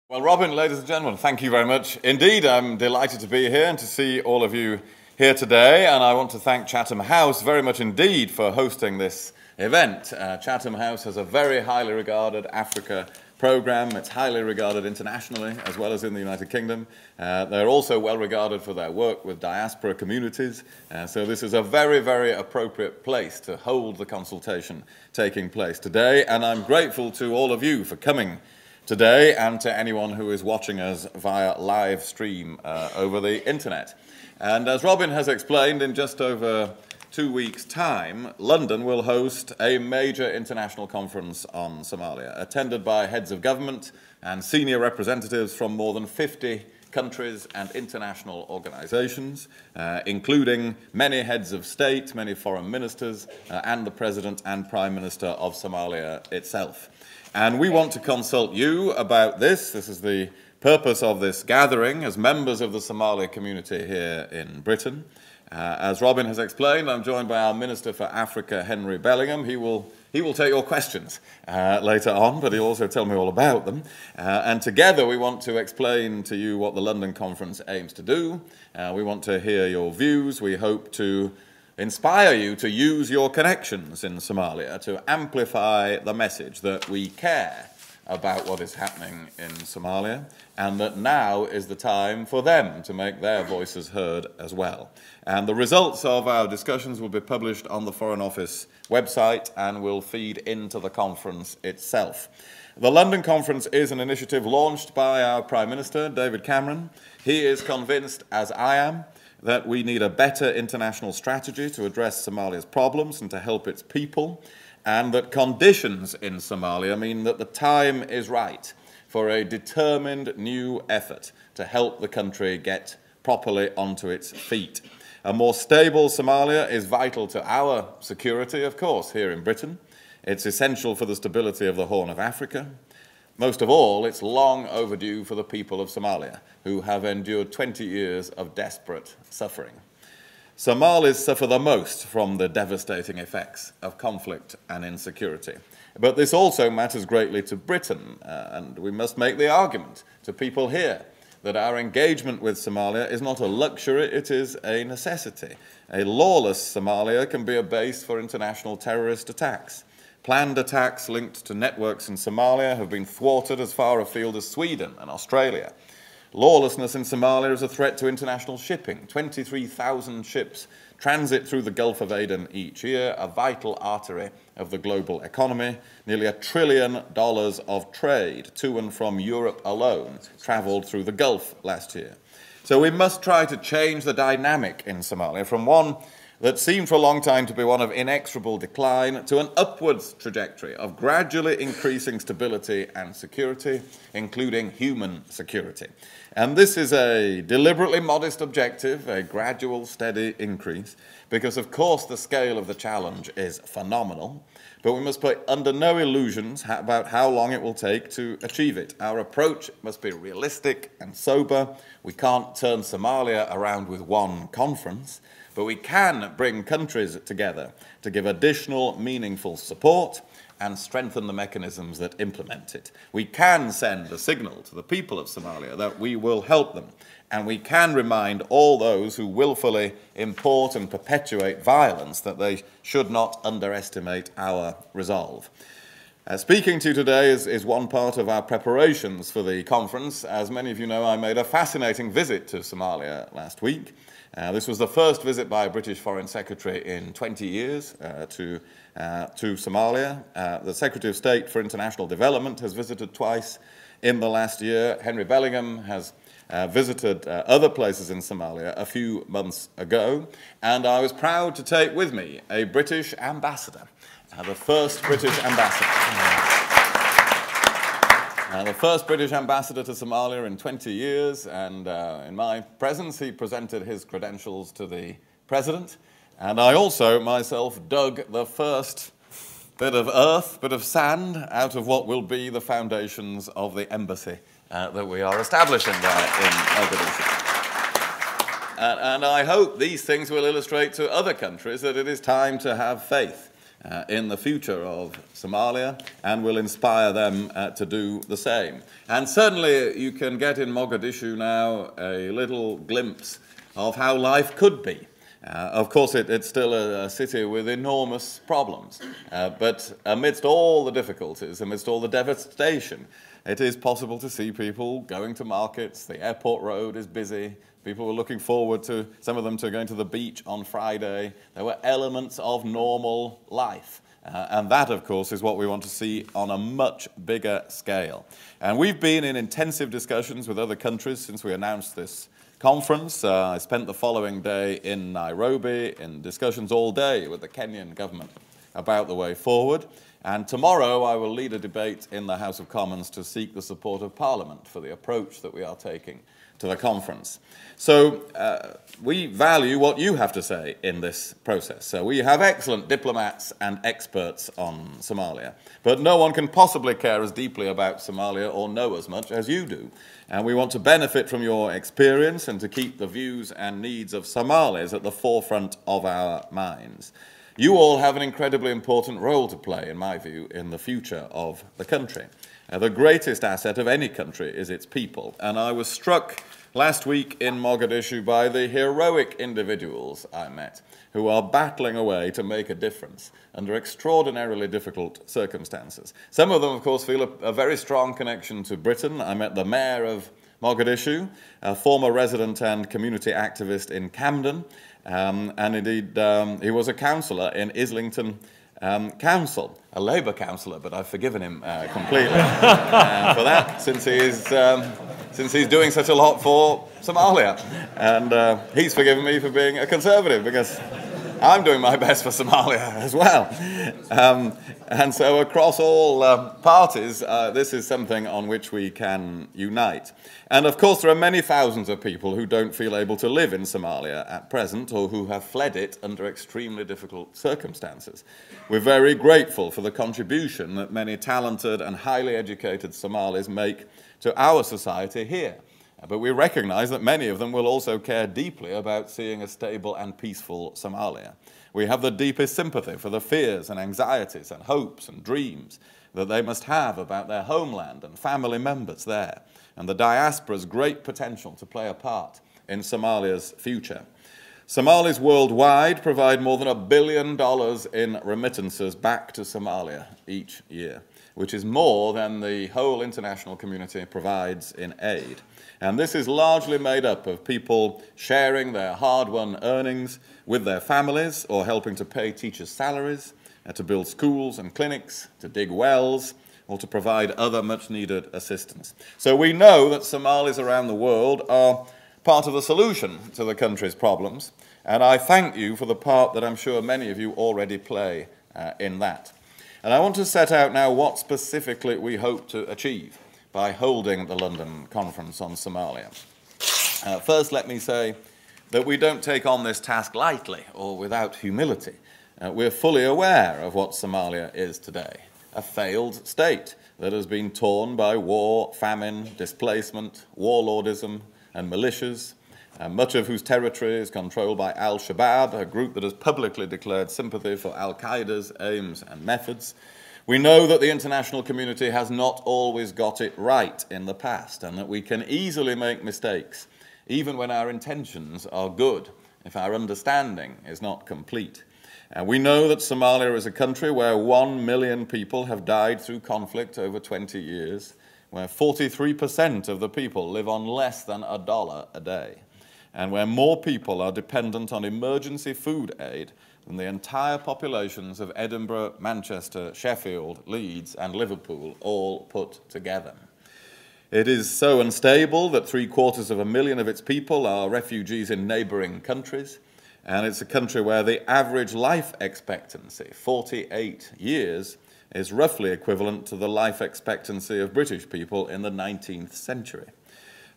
Well, Robin, ladies and gentlemen, thank you very much indeed. I'm delighted to be here and to see all of you here today, and I want to thank Chatham House very much indeed for hosting this event. Chatham House has a very highly regarded Africa program. It's highly regarded internationally as well as in the United Kingdom. They're also well regarded for their work with diaspora communities. So this is a very, very appropriate place to hold the consultation taking place today, and I'm grateful to all of you for coming today and to anyone who is watching us via live stream over the internet. And as Robin has explained, in just over 2 weeks' time, London will host a major international conference on Somalia, attended by heads of government and senior representatives from more than 50 countries and international organizations, including many heads of state, many foreign ministers, and the President and Prime Minister of Somalia itself. And we want to consult you about this. This is the purpose of this gathering as members of the Somali community here in Britain. As Robin has explained, I'm joined by our Minister for Africa, Henry Bellingham. He will take your questions later on, but he'll also tell me all about them. And together we want to explain to you what the London conference aims to do. We want to hear your views. We hope to inspire you to use your connections in Somalia to amplify the message that we care about what is happening in Somalia, and that now is the time for them to make their voices heard as well. And the results of our discussions will be published on the Foreign Office website and will feed into the conference itself. The London conference is an initiative launched by our Prime Minister, David Cameron. He is convinced, as I am, that we need a better international strategy to address Somalia's problems and to help its people, and that conditions in Somalia mean that the time is right for a determined new effort to help the country get properly onto its feet. A more stable Somalia is vital to our security, of course, here in Britain. It's essential for the stability of the Horn of Africa. Most of all, it's long overdue for the people of Somalia, who have endured 20 years of desperate suffering. Somalis suffer the most from the devastating effects of conflict and insecurity. But this also matters greatly to Britain, and we must make the argument to people here that our engagement with Somalia is not a luxury, it is a necessity. A lawless Somalia can be a base for international terrorist attacks. Planned attacks linked to networks in Somalia have been thwarted as far afield as Sweden and Australia. Lawlessness in Somalia is a threat to international shipping. 23,000 ships transit through the Gulf of Aden each year, a vital artery of the global economy. Nearly $1 trillion of trade to and from Europe alone travelled through the Gulf last year. So we must try to change the dynamic in Somalia from one that seemed for a long time to be one of inexorable decline to an upwards trajectory of gradually increasing stability and security, including human security. And this is a deliberately modest objective, a gradual, steady increase, because of course the scale of the challenge is phenomenal, but we must put under no illusions about how long it will take to achieve it. Our approach must be realistic and sober. We can't turn Somalia around with one conference, but we can bring countries together to give additional meaningful support and strengthen the mechanisms that implement it. We can send a signal to the people of Somalia that we will help them, and we can remind all those who willfully import and perpetuate violence that they should not underestimate our resolve. Speaking to you today is one part of our preparations for the conference. As many of you know, I made a fascinating visit to Somalia last week. This was the first visit by a British Foreign Secretary in 20 years to Somalia. The Secretary of State for International Development has visited twice in the last year. Henry Bellingham has visited other places in Somalia a few months ago, and I was proud to take with me a British ambassador, the first British ambassador. The first British ambassador to Somalia in 20 years, and in my presence he presented his credentials to the President, and I also myself dug the first bit of earth, bit of sand, out of what will be the foundations of the embassy that we are establishing there in Mogadishu. And I hope these things will illustrate to other countries that it is time to have faith in the future of Somalia and will inspire them to do the same. And certainly you can get in Mogadishu now a little glimpse of how life could be. Of course, it's still a city with enormous problems, but amidst all the difficulties, amidst all the devastation, it is possible to see people going to markets. The airport road is busy. People were looking forward to, some of them, to going to the beach on Friday. There were elements of normal life. And that, of course, is what we want to see on a much bigger scale. And we've been in intensive discussions with other countries since we announced this conference. I spent the following day in Nairobi in discussions all day with the Kenyan government about the way forward. And tomorrow I will lead a debate in the House of Commons to seek the support of Parliament for the approach that we are taking to the conference. So we value what you have to say in this process. So we have excellent diplomats and experts on Somalia, but no one can possibly care as deeply about Somalia or know as much as you do. And we want to benefit from your experience and to keep the views and needs of Somalis at the forefront of our minds. You all have an incredibly important role to play, in my view, in the future of the country. The greatest asset of any country is its people, and I was struck last week in Mogadishu by the heroic individuals I met who are battling away to make a difference under extraordinarily difficult circumstances. Some of them, of course, feel a very strong connection to Britain. I met the mayor of Mogadishu, a former resident and community activist in Camden, and indeed he was a councillor in Islington Council, a Labour councillor, but I've forgiven him completely for that, since he's doing such a lot for Somalia. And he's forgiven me for being a Conservative, because I'm doing my best for Somalia as well. And so across all parties, this is something on which we can unite. And of course, there are many thousands of people who don't feel able to live in Somalia at present, or who have fled it under extremely difficult circumstances. We're very grateful for the contribution that many talented and highly educated Somalis make to our society here. But we recognize that many of them will also care deeply about seeing a stable and peaceful Somalia. We have the deepest sympathy for the fears and anxieties and hopes and dreams that they must have about their homeland and family members there, and the diaspora's great potential to play a part in Somalia's future. Somalis worldwide provide more than $1 billion in remittances back to Somalia each year, which is more than the whole international community provides in aid. And this is largely made up of people sharing their hard-won earnings with their families, or helping to pay teachers' salaries, to build schools and clinics, to dig wells, or to provide other much-needed assistance. So we know that Somalis around the world are part of the solution to the country's problems, and I thank you for the part that I'm sure many of you already play in that. And I want to set out now what specifically we hope to achieve by holding the London Conference on Somalia. First, let me say that we don't take on this task lightly or without humility. We're fully aware of what Somalia is today, a failed state that has been torn by war, famine, displacement, warlordism, and militias, much of whose territory is controlled by Al-Shabaab, a group that has publicly declared sympathy for Al-Qaeda's aims and methods. We know that the international community has not always got it right in the past, and that we can easily make mistakes, even when our intentions are good, if our understanding is not complete. We know that Somalia is a country where 1 million people have died through conflict over 20 years, where 43% of the people live on less than $1 a day, and where more people are dependent on emergency food aid than the entire populations of Edinburgh, Manchester, Sheffield, Leeds, and Liverpool all put together. It is so unstable that 750,000 of its people are refugees in neighbouring countries, and it's a country where the average life expectancy, 48 years, is roughly equivalent to the life expectancy of British people in the 19th century.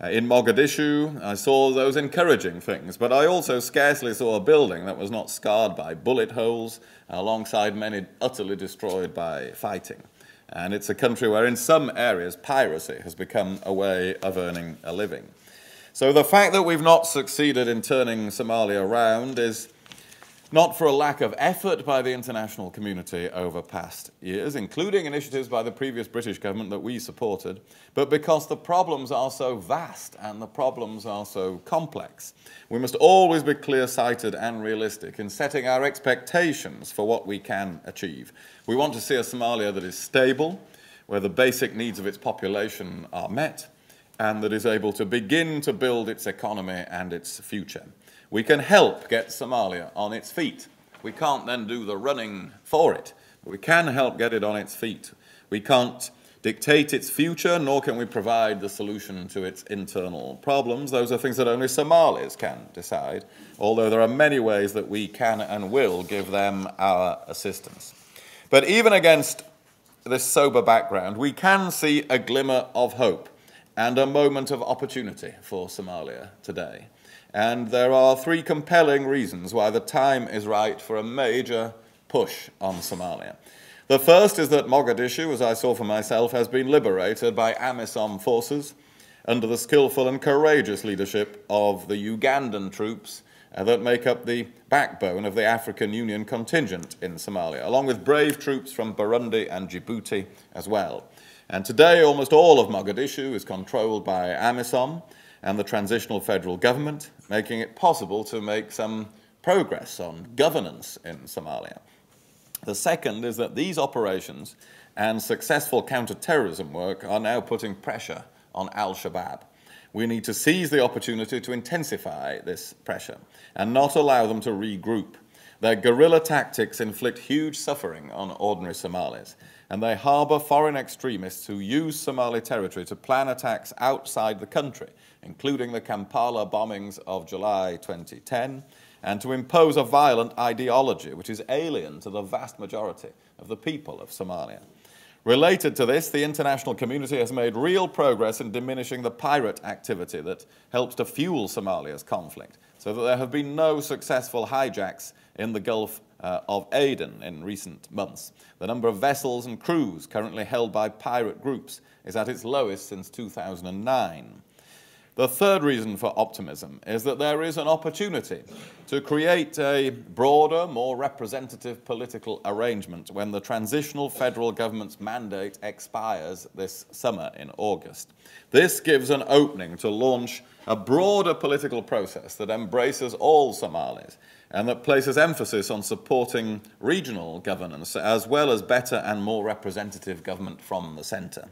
In Mogadishu, I saw those encouraging things, but I also scarcely saw a building that was not scarred by bullet holes, alongside many utterly destroyed by fighting. And it's a country where in some areas piracy has become a way of earning a living. So the fact that we've not succeeded in turning Somalia around is not for a lack of effort by the international community over past years, including initiatives by the previous British government that we supported, but because the problems are so vast and the problems are so complex. We must always be clear-sighted and realistic in setting our expectations for what we can achieve. We want to see a Somalia that is stable, where the basic needs of its population are met, and that is able to begin to build its economy and its future. We can help get Somalia on its feet. We can't then do the running for it, but we can help get it on its feet. We can't dictate its future, nor can we provide the solution to its internal problems. Those are things that only Somalis can decide, although there are many ways that we can and will give them our assistance. But even against this sober background, we can see a glimmer of hope and a moment of opportunity for Somalia today. And there are three compelling reasons why the time is right for a major push on Somalia. The first is that Mogadishu, as I saw for myself, has been liberated by AMISOM forces under the skillful and courageous leadership of the Ugandan troops that make up the backbone of the African Union contingent in Somalia, along with brave troops from Burundi and Djibouti as well. And today, almost all of Mogadishu is controlled by AMISOM and the transitional federal government, making it possible to make some progress on governance in Somalia. The second is that these operations and successful counter-terrorism work are now putting pressure on al-Shabaab. We need to seize the opportunity to intensify this pressure and not allow them to regroup. Their guerrilla tactics inflict huge suffering on ordinary Somalis, and they harbour foreign extremists who use Somali territory to plan attacks outside the country, including the Kampala bombings of July 2010, and to impose a violent ideology which is alien to the vast majority of the people of Somalia. Related to this, the international community has made real progress in diminishing the pirate activity that helps to fuel Somalia's conflict, so that there have been no successful hijacks in the Gulf of Aden in recent months. The number of vessels and crews currently held by pirate groups is at its lowest since 2009. The third reason for optimism is that there is an opportunity to create a broader, more representative political arrangement when the transitional federal government's mandate expires this summer in August. This gives an opening to launch a broader political process that embraces all Somalis and that places emphasis on supporting regional governance as well as better and more representative government from the centre.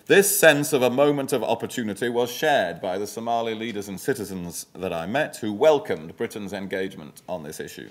This sense of a moment of opportunity was shared by the Somali leaders and citizens that I met, who welcomed Britain's engagement on this issue.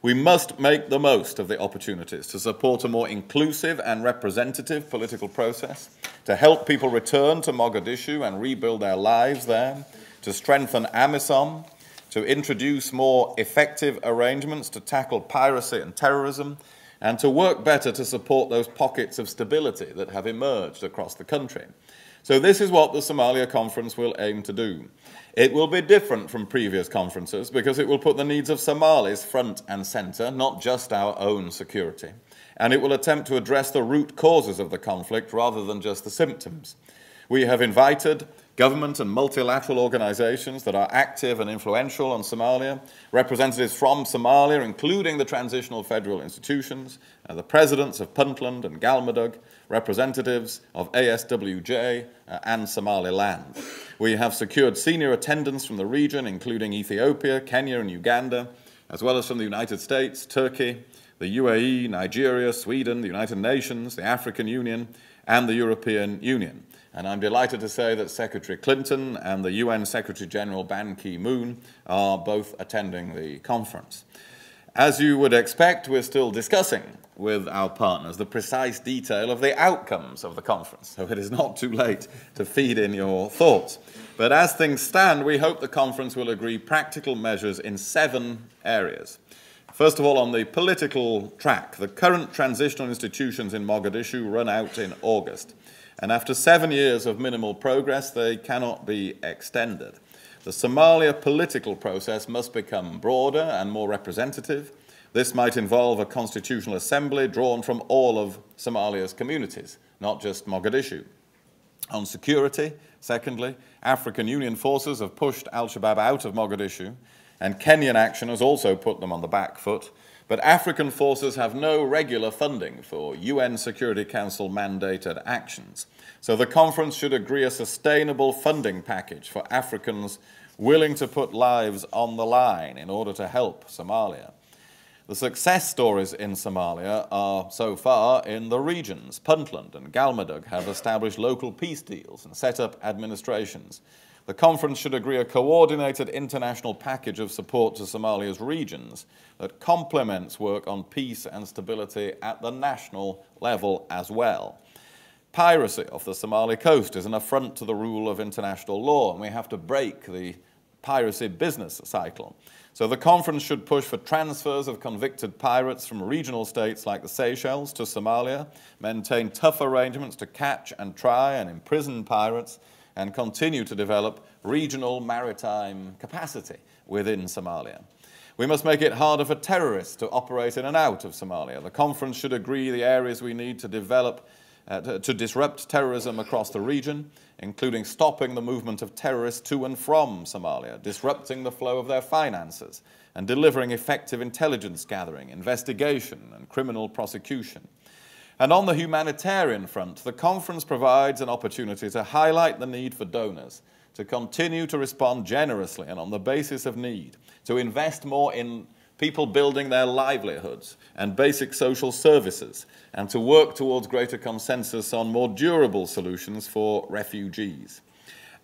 We must make the most of the opportunities to support a more inclusive and representative political process, to help people return to Mogadishu and rebuild their lives there, to strengthen AMISOM, to introduce more effective arrangements to tackle piracy and terrorism, and to work better to support those pockets of stability that have emerged across the country. So this is what the Somalia Conference will aim to do. It will be different from previous conferences because it will put the needs of Somalis front and centre, not just our own security. And it will attempt to address the root causes of the conflict rather than just the symptoms. We have invited government and multilateral organizations that are active and influential on Somalia, representatives from Somalia, including the transitional federal institutions, the presidents of Puntland and Galmudug, representatives of ASWJ and Somaliland. We have secured senior attendance from the region, including Ethiopia, Kenya and Uganda, as well as from the United States, Turkey, the UAE, Nigeria, Sweden, the United Nations, the African Union, and the European Union. And I'm delighted to say that Secretary Clinton and the UN Secretary General Ban Ki-moon are both attending the conference. As you would expect, we're still discussing with our partners the precise detail of the outcomes of the conference, so it is not too late to feed in your thoughts. But as things stand, we hope the conference will agree practical measures in 7 areas. First of all, on the political track, the current transitional institutions in Mogadishu run out in August. And after 7 years of minimal progress, they cannot be extended. The Somalia political process must become broader and more representative. This might involve a constitutional assembly drawn from all of Somalia's communities, not just Mogadishu. On security, secondly, African Union forces have pushed al-Shabaab out of Mogadishu, and Kenyan action has also put them on the back foot. But African forces have no regular funding for UN Security Council mandated actions. So the conference should agree a sustainable funding package for Africans willing to put lives on the line in order to help Somalia. The success stories in Somalia are so far in the regions. Puntland and Galmudug have established local peace deals and set up administrations. The conference should agree a coordinated international package of support to Somalia's regions that complements work on peace and stability at the national level as well. Piracy off the Somali coast is an affront to the rule of international law, and we have to break the piracy business cycle. So the conference should push for transfers of convicted pirates from regional states like the Seychelles to Somalia, maintain tough arrangements to catch and try and imprison pirates, and continue to develop regional maritime capacity within Somalia. We must make it harder for terrorists to operate in and out of Somalia. The conference should agree the areas we need to develop to disrupt terrorism across the region, including stopping the movement of terrorists to and from Somalia, disrupting the flow of their finances, and delivering effective intelligence gathering, investigation, and criminal prosecution. And on the humanitarian front, the conference provides an opportunity to highlight the need for donors to continue to respond generously and on the basis of need, to invest more in people building their livelihoods and basic social services, and to work towards greater consensus on more durable solutions for refugees.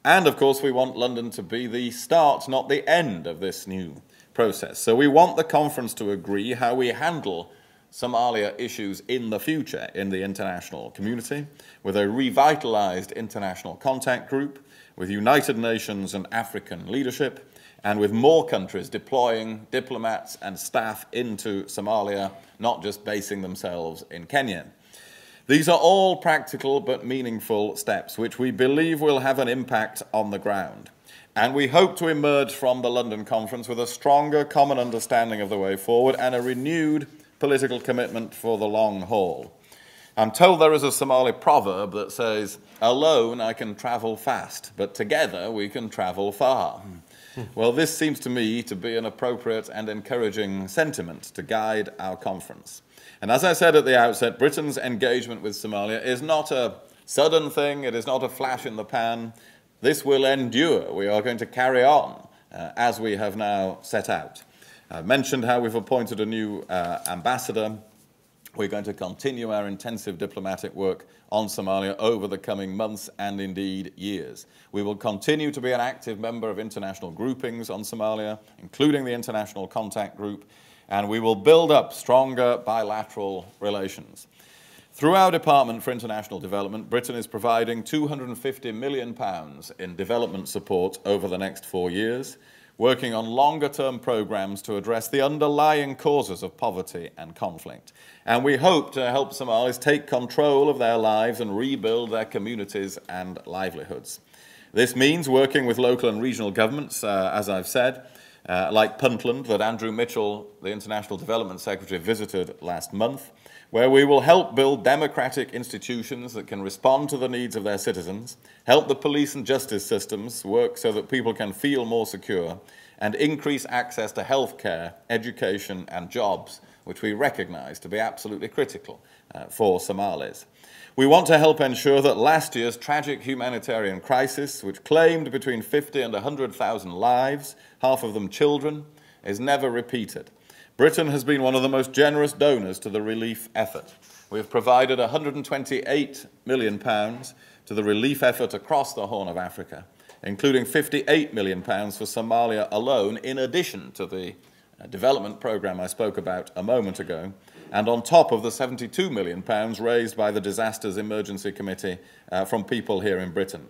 And of course, we want London to be the start, not the end of this new process. So we want the conference to agree how we handle Somalia issues in the future in the international community, with a revitalized international contact group, with United Nations and African leadership, and with more countries deploying diplomats and staff into Somalia, not just basing themselves in Kenya. These are all practical but meaningful steps which we believe will have an impact on the ground. And we hope to emerge from the London conference with a stronger common understanding of the way forward and a renewed political commitment for the long haul. I'm told there is a Somali proverb that says, "Alone I can travel fast, but together we can travel far." Well, this seems to me to be an appropriate and encouraging sentiment to guide our conference. And as I said at the outset, Britain's engagement with Somalia is not a sudden thing, it is not a flash in the pan. This will endure. We are going to carry on as we have now set out. I mentioned how we've appointed a new ambassador. We're going to continue our intensive diplomatic work on Somalia over the coming months and indeed years. We will continue to be an active member of international groupings on Somalia, including the International Contact Group, and we will build up stronger bilateral relations. Through our Department for International Development, Britain is providing £250 million in development support over the next 4 years, working on longer-term programs to address the underlying causes of poverty and conflict. And we hope to help Somalis take control of their lives and rebuild their communities and livelihoods. This means working with local and regional governments, as I've said, like Puntland, that Andrew Mitchell, the International Development Secretary, visited last month, where we will help build democratic institutions that can respond to the needs of their citizens, help the police and justice systems work so that people can feel more secure, and increase access to healthcare, education, and jobs, which we recognize to be absolutely critical for Somalis. We want to help ensure that last year's tragic humanitarian crisis, which claimed between 50 and 100,000 lives, half of them children, is never repeated. Britain has been one of the most generous donors to the relief effort. We have provided £128 million to the relief effort across the Horn of Africa, including £58 million for Somalia alone, in addition to the development programme I spoke about a moment ago, and on top of the £72 million raised by the Disasters Emergency Committee from people here in Britain.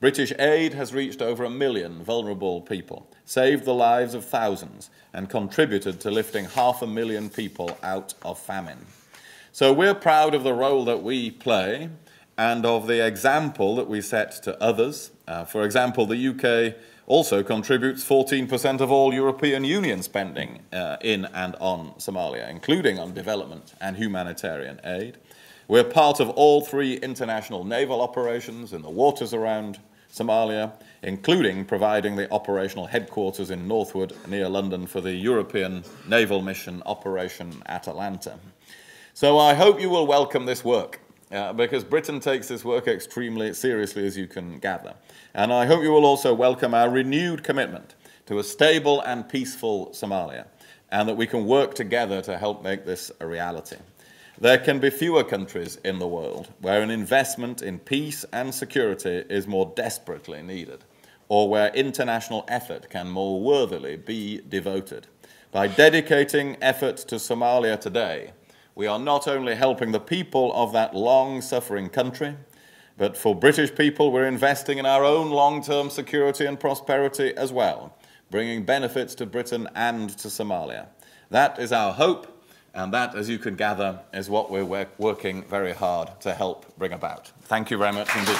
British aid has reached over 1 million vulnerable people, saved the lives of thousands, and contributed to lifting 500,000 people out of famine. So we're proud of the role that we play and of the example that we set to others. For example, the UK also contributes 14% of all European Union spending in and on Somalia, including on development and humanitarian aid. We're part of all 3 international naval operations in the waters around Somalia, including providing the operational headquarters in Northwood, near London, for the European Naval Mission Operation Atalanta. So I hope you will welcome this work, because Britain takes this work extremely seriously, as you can gather. And I hope you will also welcome our renewed commitment to a stable and peaceful Somalia, and that we can work together to help make this a reality. There can be fewer countries in the world where an investment in peace and security is more desperately needed, or where international effort can more worthily be devoted. By dedicating effort to Somalia today, we are not only helping the people of that long-suffering country, but for British people, we're investing in our own long-term security and prosperity as well, bringing benefits to Britain and to Somalia. That is our hope. And that, as you can gather, is what we're working very hard to help bring about. Thank you very much indeed.